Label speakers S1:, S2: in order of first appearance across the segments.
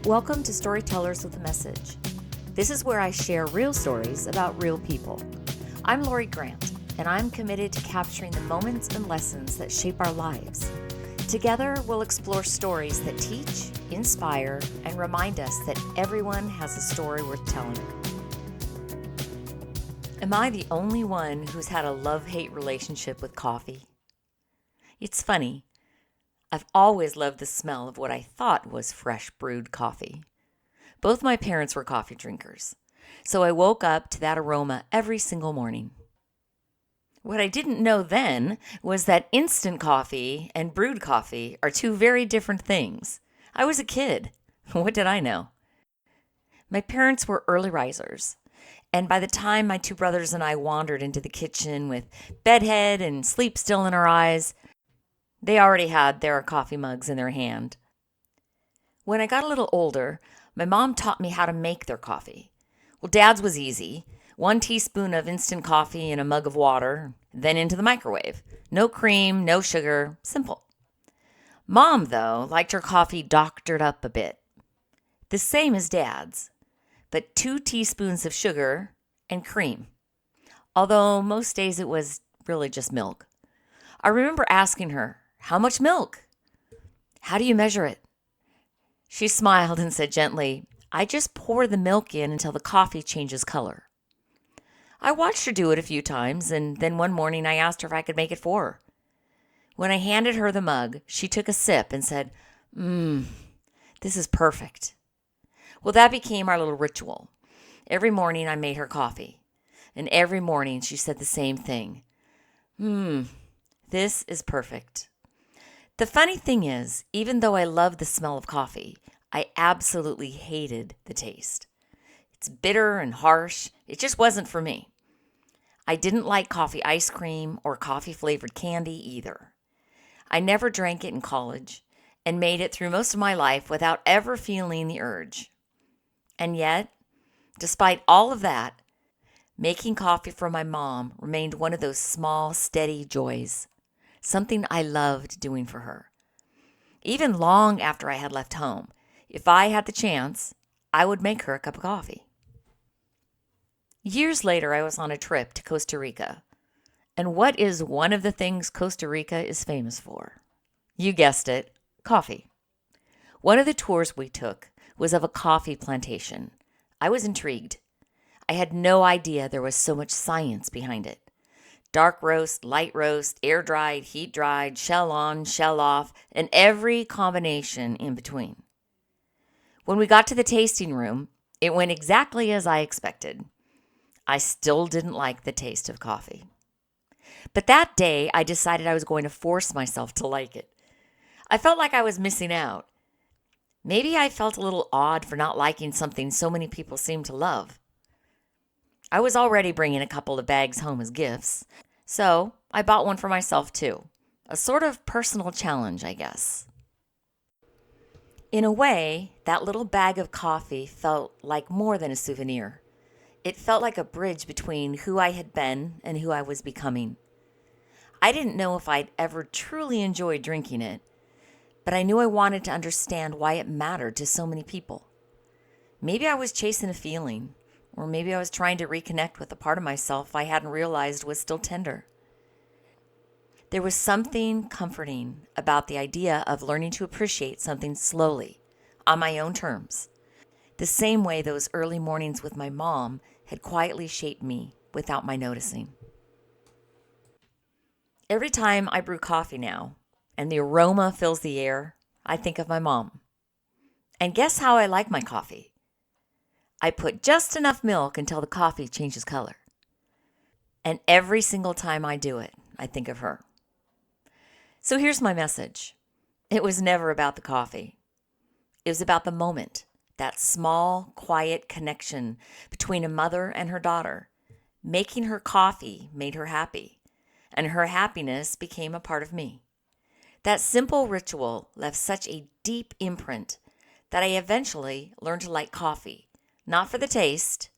S1: Welcome to Storytellers with a Message. This is where I share real stories about real people. I'm Lori Grant, and I'm committed to capturing the moments and lessons that shape our lives. Together, we'll explore stories that teach, inspire, and remind us that everyone has a story worth telling. Am I the only one who's had a love-hate relationship with coffee? It's funny. I've always loved the smell of what I thought was fresh brewed coffee. Both my parents were coffee drinkers, so I woke up to that aroma every single morning. What I didn't know then was that instant coffee and brewed coffee are two very different things. I was a kid. What did I know? My parents were early risers, and by the time my two brothers and I wandered into the kitchen with bedhead and sleep still in our eyes, they already had their coffee mugs in their hand. When I got a little older, my mom taught me how to make their coffee. Well, Dad's was easy. 1 teaspoon of instant coffee in a mug of water, then into the microwave. No cream, no sugar, simple. Mom, though, liked her coffee doctored up a bit. The same as Dad's, but 2 teaspoons of sugar and cream. Although most days it was really just milk. I remember asking her, "How much milk? How do you measure it?" She smiled and said gently, "I just pour the milk in until the coffee changes color." I watched her do it a few times, and then one morning I asked her if I could make it for her. When I handed her the mug, she took a sip and said, "This is perfect." Well, that became our little ritual. Every morning I made her coffee, and every morning she said the same thing. This is perfect." The funny thing is, even though I love the smell of coffee, I absolutely hated the taste. It's bitter and harsh. It just wasn't for me. I didn't like coffee ice cream or coffee-flavored candy either. I never drank it in college and made it through most of my life without ever feeling the urge. And yet, despite all of that, making coffee for my mom remained one of those small, steady joys. Something I loved doing for her. Even long after I had left home, if I had the chance, I would make her a cup of coffee. Years later, I was on a trip to Costa Rica. And what is one of the things Costa Rica is famous for? You guessed it, coffee. One of the tours we took was of a coffee plantation. I was intrigued. I had no idea there was so much science behind it. Dark roast, light roast, air dried, heat dried, shell on, shell off, and every combination in between. When we got to the tasting room, it went exactly as I expected. I still didn't like the taste of coffee. But that day, I decided I was going to force myself to like it. I felt like I was missing out. Maybe I felt a little odd for not liking something so many people seem to love. I was already bringing a couple of bags home as gifts, so I bought one for myself too. A sort of personal challenge, I guess. In a way, that little bag of coffee felt like more than a souvenir. It felt like a bridge between who I had been and who I was becoming. I didn't know if I'd ever truly enjoy drinking it, but I knew I wanted to understand why it mattered to so many people. Maybe I was chasing a feeling. Or maybe I was trying to reconnect with a part of myself I hadn't realized was still tender. There was something comforting about the idea of learning to appreciate something slowly, on my own terms, the same way those early mornings with my mom had quietly shaped me without my noticing. Every time I brew coffee now, and the aroma fills the air, I think of my mom. And guess how I like my coffee? I put just enough milk until the coffee changes color. And every single time I do it, I think of her. So here's my message. It was never about the coffee. It was about the moment, that small, quiet connection between a mother and her daughter. Making her coffee made her happy, and her happiness became a part of me. That simple ritual left such a deep imprint that I eventually learned to like coffee. Not for the taste,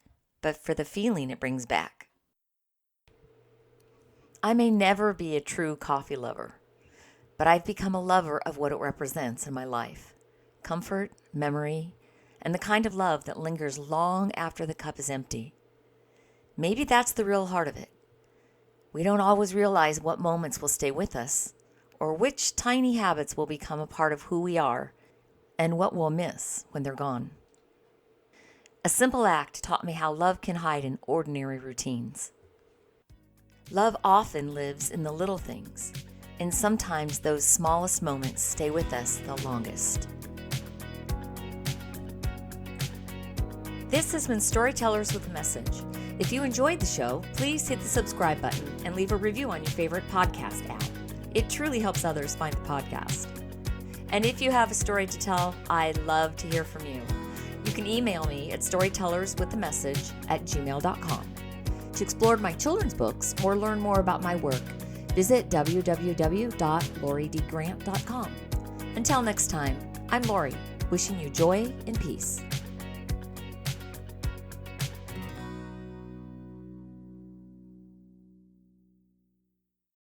S1: but for the feeling it brings back. I may never be a true coffee lover, but I've become a lover of what it represents in my life. Comfort, memory, and the kind of love that lingers long after the cup is empty. Maybe that's the real heart of it. We don't always realize what moments will stay with us, or which tiny habits will become a part of who we are, and what we'll miss when they're gone. A simple act taught me how love can hide in ordinary routines. Love often lives in the little things, and sometimes those smallest moments stay with us the longest. This has been Storytellers with a Message. If you enjoyed the show, please hit the subscribe button and leave a review on your favorite podcast app. It truly helps others find the podcast. And if you have a story to tell, I'd love to hear from you. You can email me at storytellerswithamessage@gmail.com. To explore my children's books or learn more about my work, visit www.loriDgrant.com. Until next time, I'm Lori, wishing you joy and peace.